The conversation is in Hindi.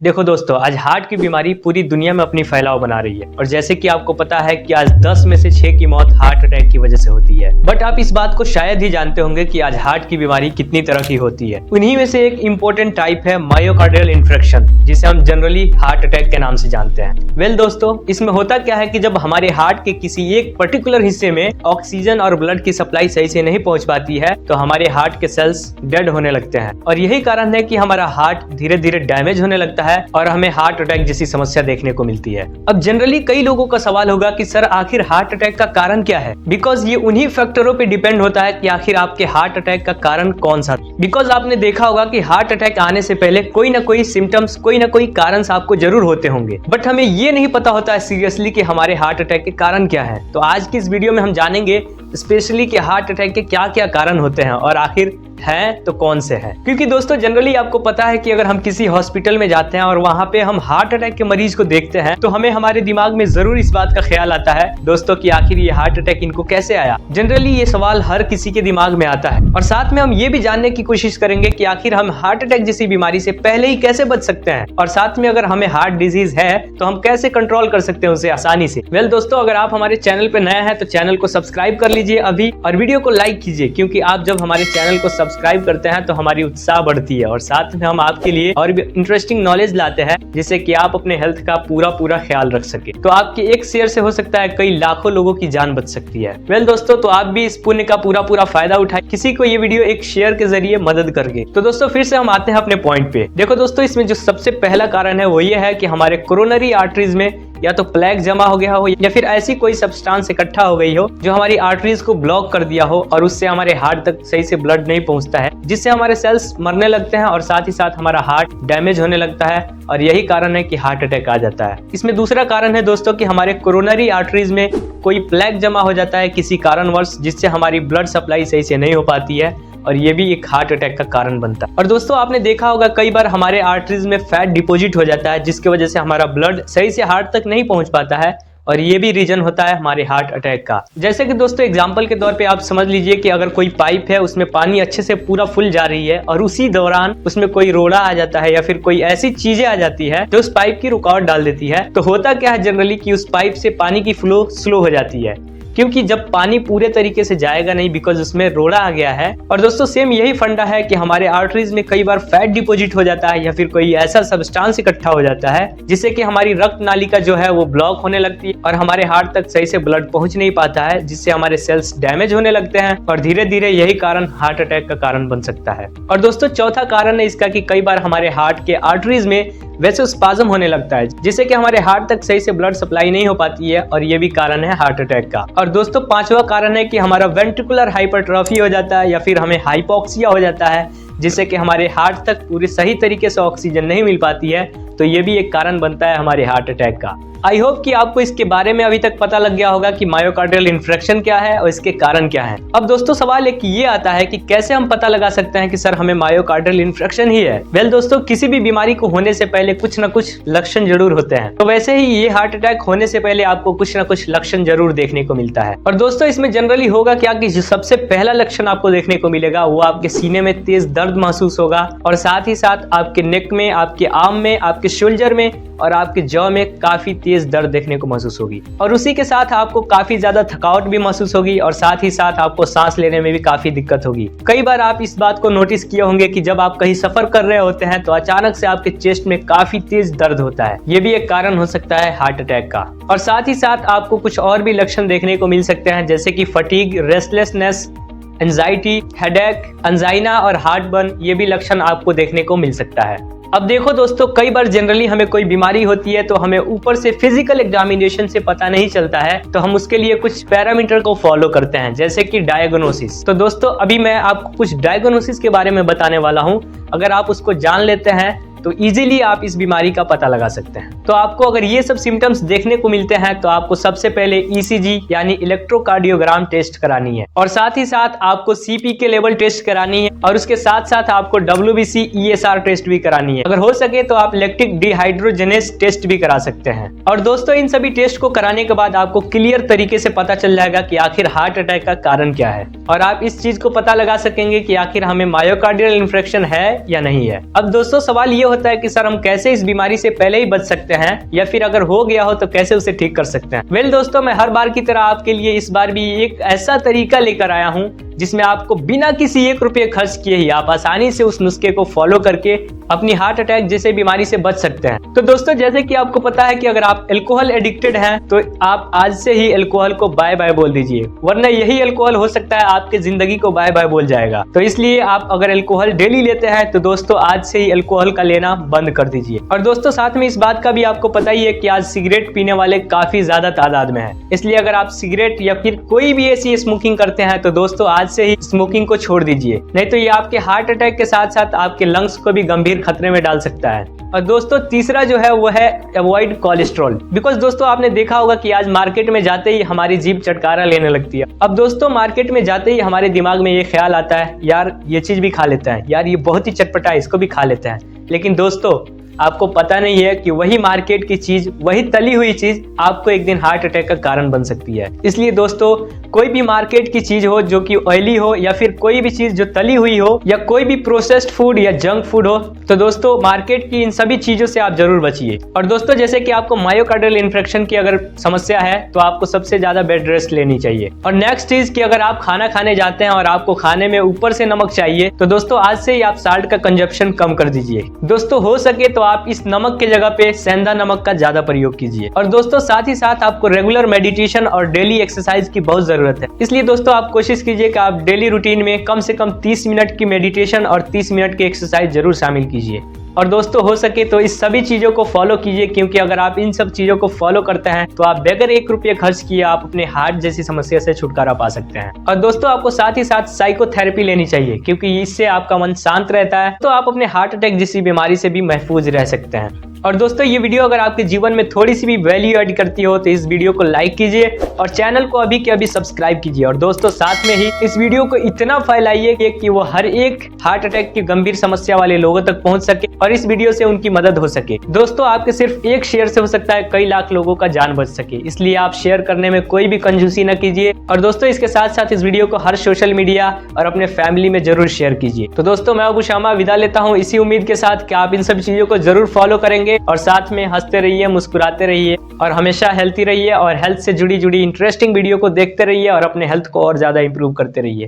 देखो दोस्तों, आज हार्ट की बीमारी पूरी दुनिया में अपनी फैलाव बना रही है और जैसे कि आपको पता है कि आज 10 में से 6 की मौत हार्ट अटैक की वजह से होती है। बट आप इस बात को शायद ही जानते होंगे कि आज हार्ट की बीमारी कितनी तरह की होती है। उन्हीं में से एक इम्पोर्टेंट टाइप है मायोकार्डियल इन्फेक्शन, जिसे हम जनरली हार्ट अटैक के नाम से जानते हैं। वेल दोस्तों, इसमें होता क्या है कि जब हमारे हार्ट के किसी एक पर्टिकुलर हिस्से में ऑक्सीजन और ब्लड की सप्लाई सही से नहीं पहुंच पाती है तो हमारे हार्ट के सेल्स डेड होने लगते हैं और यही कारण है कि हमारा हार्ट धीरे धीरे डैमेज होने लगता है और हमें हार्ट अटैक जैसी समस्या देखने को मिलती है। अब जनरली कई लोगों का सवाल होगा कि सर आखिर हार्ट अटैक का कारण क्या है? बिकॉज ये उन्हीं फैक्टरों पे डिपेंड होता है कि आखिर आपके हार्ट अटैक का कारण कौन सा। बिकॉज आपने देखा होगा कि हार्ट अटैक आने से पहले कोई ना कोई सिम्टम्स, कोई ना कोई कारण आपको जरूर होते होंगे, बट हमें ये नहीं पता होता है सीरियसली कि हमारे हार्ट अटैक के कारण क्या है। तो आज की इस वीडियो में हम जानेंगे स्पेशली कि हार्ट अटैक के क्या क्या कारण होते हैं और आखिर हैं तो कौन से हैं। क्योंकि दोस्तों जनरली आपको पता है कि अगर हम किसी हॉस्पिटल में जाते हैं और वहां पे हम हार्ट अटैक के मरीज को देखते हैं तो हमें हमारे दिमाग में जरूर इस बात का ख्याल आता है दोस्तों कि आखिर ये हार्ट अटैक इनको कैसे आया। जनरली ये सवाल हर किसी के दिमाग में आता है और साथ में हम ये भी जानने की कोशिश करेंगे कि आखिर हम हार्ट अटैक जैसी बीमारी से पहले ही कैसे बच सकते हैं और साथ में अगर हमें हार्ट डिजीज है तो हम कैसे कंट्रोल कर सकते हैं उसे आसानी से। वेल दोस्तों, अगर आप हमारे चैनल पे नए हैं तो चैनल को सब्सक्राइब कर लीजिए अभी और वीडियो को लाइक कीजिए, क्योंकि आप जब हमारे चैनल को सब्सक्राइब करते हैं तो हमारी उत्साह बढ़ती है और साथ में हम आपके लिए और भी इंटरेस्टिंग नॉलेज लाते हैं जिससे कि आप अपने हेल्थ का पूरा ख्याल रख सके। तो आपके एक शेयर से हो सकता है कई लाखों लोगों की जान बच सकती है। वेल दोस्तों, तो आप भी इस पुण्य का पूरा फायदा उठाए, किसी को ये वीडियो एक शेयर के जरिए मदद करके। तो दोस्तों फिर से हम आते हैं अपने पॉइंट पे। देखो दोस्तों, इसमें जो सबसे पहला कारण है वो ये है कि हमारे कोरोनरी आर्टरीज में या तो प्लेग जमा हो गया हो या फिर ऐसी कोई सब्सटेंस इकट्ठा हो गई हो जो हमारी आर्टरीज को ब्लॉक कर दिया हो और उससे हमारे हार्ट तक सही से ब्लड नहीं पहुंचता है, जिससे हमारे सेल्स मरने लगते हैं और साथ ही साथ हमारा हार्ट डैमेज होने लगता है और यही कारण है कि हार्ट अटैक आ जाता है। इसमें दूसरा कारण है दोस्तों कि हमारे कोरोनरी आर्टरीज में कोई प्लेग जमा हो जाता है किसी कारणवश, जिससे हमारी ब्लड सप्लाई सही से नहीं हो पाती है और ये भी एक हार्ट अटैक का कारण बनता है। और दोस्तों आपने देखा होगा कई बार हमारे आर्टरीज में फैट डिपॉजिट हो जाता है जिसकी वजह से हमारा ब्लड सही से हार्ट तक नहीं पहुंच पाता है और ये भी रीजन होता है हमारे हार्ट अटैक का। जैसे कि दोस्तों एग्जांपल के तौर पे आप समझ लीजिए कि अगर कोई पाइप है उसमें पानी अच्छे से पूरा फुल जा रही है और उसी दौरान उसमें कोई रोड़ा आ जाता है या फिर कोई ऐसी चीजें आ जाती है जो उस पाइप की रुकावट डाल देती है, तो होता क्या है जनरली कि उस पाइप से पानी की फ्लो स्लो हो जाती है, क्योंकि जब पानी पूरे तरीके से जाएगा नहीं बिकॉज उसमें रोड़ा आ गया है। और दोस्तों सेम यही फंडा है कि हमारे आर्टरीज में कई बार फैट डिपॉजिट हो जाता है या फिर कोई ऐसा सब्सटेंस इकट्ठा हो जाता है जिससे कि हमारी रक्त नालिका जो है वो ब्लॉक होने लगती है और हमारे हार्ट तक सही से ब्लड पहुंच नहीं पाता है, जिससे हमारे सेल्स डैमेज होने लगते हैं और धीरे धीरे यही कारण हार्ट अटैक का कारण बन सकता है। और दोस्तों चौथा कारण है इसका कि कई बार हमारे हार्ट के आर्टरीज में वैसोस्पाज्म होने लगता है जिससे कि हमारे हार्ट तक सही से ब्लड सप्लाई नहीं हो पाती है और ये भी कारण है हार्ट अटैक का। और दोस्तों पांचवा कारण है कि हमारा वेंट्रिकुलर हाइपरट्रॉफी हो जाता है या फिर हमें हाइपोक्सिया हो जाता है, जिससे कि हमारे हार्ट तक पूरी सही तरीके से ऑक्सीजन नहीं मिल पाती है, तो ये भी एक कारण बनता है हमारे हार्ट अटैक का। आई होप कि आपको इसके बारे में अभी तक पता लग गया होगा कि मायोकार्डियल इन्फेक्शन क्या है और इसके कारण क्या है। अब दोस्तों सवाल एक ये आता है कि कैसे हम पता लगा सकते हैं कि सर हमें मायोकार्डियल इन्फेक्शन ही है। वेल दोस्तों, किसी भी बीमारी को होने से पहले कुछ ना कुछ लक्षण जरूर होते हैं, तो वैसे ही ये हार्ट अटैक होने से पहले आपको कुछ ना कुछ लक्षण जरूर देखने को मिलता है। और दोस्तों इसमें जनरली होगा क्या कि जो सबसे पहला लक्षण आपको देखने को मिलेगा वो आपके सीने में तेज दर्द महसूस होगा और साथ ही साथ आपके नेक में, आपके आर्म में, आपके शोल्डर में और आपके जॉ में काफी तेज दर्द देखने को महसूस होगी और उसी के साथ आपको काफी ज्यादा थकावट भी महसूस होगी और साथ ही साथ आपको सांस लेने में भी काफी दिक्कत होगी। कई बार आप इस बात को नोटिस किए होंगे कि जब आप कहीं सफर कर रहे होते हैं तो अचानक से आपके चेस्ट में काफी तेज दर्द होता है, ये भी एक कारण हो सकता है हार्ट अटैक का। और साथ ही साथ आपको कुछ और भी लक्षण देखने को मिल सकते हैं जैसे कि fatigue, restlessness, anxiety, headache, angina और हार्ट बर्न, ये भी लक्षण आपको देखने को मिल सकता है। अब देखो दोस्तों, कई बार जनरली हमें कोई बीमारी होती है तो हमें ऊपर से फिजिकल एग्जामिनेशन से पता नहीं चलता है, तो हम उसके लिए कुछ पैरामीटर को फॉलो करते हैं जैसे कि डायग्नोसिस। तो दोस्तों अभी मैं आपको कुछ डायग्नोसिस के बारे में बताने वाला हूं, अगर आप उसको जान लेते हैं तो इजीली आप इस बीमारी का पता लगा सकते हैं। तो आपको अगर ये सब सिम्टम्स देखने को मिलते हैं तो आपको सबसे पहले ईसीजी यानी इलेक्ट्रोकार्डियोग्राम टेस्ट करानी है और साथ ही साथ आपको सीपी के लेवल टेस्ट करानी है और उसके साथ साथ आपको WBC ESR टेस्ट भी करानी है। अगर हो सके तो आप लैक्टिक डिहाइड्रोजनेस टेस्ट भी करा सकते हैं। और दोस्तों इन सभी टेस्ट को कराने के बाद आपको क्लियर तरीके से पता चल जाएगा कि आखिर हार्ट अटैक का कारण क्या है और आप इस चीज को पता लगा सकेंगे कि आखिर हमें मायोकार्डियल इन्फेक्शन है या नहीं है। अब दोस्तों सवाल ये होता है कि सर हम कैसे इस बीमारी से पहले ही बच सकते हैं, या फिर अगर हो गया हो तो कैसे उसे ठीक कर सकते हैं। वेल दोस्तों, मैं हर बार की तरह आपके लिए इस बार भी एक ऐसा तरीका लेकर आया हूं जिसमें आपको बिना किसी 1 रुपये खर्च किए ही आप आसानी से उस नुस्खे को फॉलो करके अपनी हार्ट अटैक जैसे बीमारी से बच सकते हैं। तो दोस्तों, जैसे कि आपको पता है कि अगर आप अल्कोहल एडिक्टेड हैं तो आप आज से ही अल्कोहल को बाय बाय बोल दीजिए, वरना यही अल्कोहल हो सकता है आपके जिंदगी को बाय बाय बोल जाएगा। तो इसलिए आप अगर अल्कोहल डेली लेते हैं तो दोस्तों आज से ही अल्कोहल का लेना बंद कर दीजिए। और दोस्तों, साथ में इस बात का भी आपको पता ही है कि आज सिगरेट पीने वाले काफी ज्यादा तादाद में है, इसलिए अगर आप सिगरेट या फिर कोई भी ऐसी स्मोकिंग करते हैं तो दोस्तों आज से ही स्मोकिंग को छोड़ दीजिए, नहीं तो ये आपके हार्ट अटैक के साथ साथ आपके लंग्स को भी गंभीर खतरे में डाल सकता है। और दोस्तों, तीसरा जो है वो है अवॉइड कोलेस्ट्रॉल। बिकॉज दोस्तों, आपने देखा होगा कि आज मार्केट में जाते ही हमारी जीभ चटकारा लेने लगती है। अब दोस्तों, मार्केट में जाते ही हमारे दिमाग में ये ख्याल आता है, यार ये चीज भी खा लेते हैं, यार ये बहुत ही चटपटा है, इसको भी खा लेते हैं। लेकिन दोस्तों, आपको पता नहीं है कि वही मार्केट की चीज, वही तली हुई चीज आपको एक दिन हार्ट अटैक का कारण बन सकती है। इसलिए दोस्तों, कोई भी मार्केट की चीज हो जो कि ऑयली हो, या फिर कोई भी चीज जो तली हुई हो, या कोई भी प्रोसेस्ड फूड या जंक फूड हो, तो दोस्तों मार्केट की इन सभी चीजों से आप जरूर बचिए। और दोस्तों, जैसे कि आपको मायोकार्डियल इन्फेक्शन की अगर समस्या है तो आपको सबसे ज्यादा बेड रेस्ट लेनी चाहिए। और नेक्स्ट चीज कि अगर आप खाना खाने जाते हैं और आपको खाने में ऊपर से नमक चाहिए तो दोस्तों आज से ही आप साल्ट का कंजप्शन कम कर दीजिए। दोस्तों, हो सके तो आप इस नमक के जगह पे सेंधा नमक का ज्यादा प्रयोग कीजिए। और दोस्तों, साथ ही साथ आपको रेगुलर मेडिटेशन और डेली एक्सरसाइज की बहुत जरूरत है। इसलिए दोस्तों, आप कोशिश कीजिए कि आप डेली रूटीन में कम से कम 30 मिनट की मेडिटेशन और 30 मिनट की एक्सरसाइज जरूर शामिल कीजिए। और दोस्तों, हो सके तो इस सभी चीजों को फॉलो कीजिए, क्योंकि अगर आप इन सब चीजों को फॉलो करते हैं तो आप बगैर 1 रुपये खर्च किए आप अपने हार्ट जैसी समस्या से छुटकारा पा सकते हैं। और दोस्तों, आपको साथ ही साथ साइकोथेरेपी लेनी चाहिए, क्योंकि इससे आपका मन शांत रहता है, तो आप अपने हार्ट अटैक जैसी बीमारी से भी महफूज रह सकते हैं। और दोस्तों, ये वीडियो अगर आपके जीवन में थोड़ी सी भी वैल्यू ऐड करती हो तो इस वीडियो को लाइक कीजिए और चैनल को अभी के अभी सब्सक्राइब कीजिए। और दोस्तों, साथ में ही इस वीडियो को इतना फैलाइए कि वो हर एक हार्ट अटैक की गंभीर समस्या वाले लोगों तक पहुंच सके और इस वीडियो से उनकी मदद हो सके। दोस्तों, आपके सिर्फ एक शेयर से हो सकता है कई लाख लोगों का जान बच सके, इसलिए आप शेयर करने में कोई भी कंजूसी न कीजिए। और दोस्तों, इसके साथ साथ इस वीडियो को हर सोशल मीडिया और अपने फैमिली में जरूर शेयर कीजिए। तो दोस्तों, मैं अबू शामा विदा लेता हूँ इसी उम्मीद के साथ कि आप इन सब चीजों को जरूर फॉलो करेंगे और साथ में हंसते रहिए, मुस्कुराते रहिए और हमेशा हेल्थी रहिए और हेल्थ से जुड़ी इंटरेस्टिंग वीडियो को देखते रहिए और अपने हेल्थ को और ज्यादा इंप्रूव करते रहिए।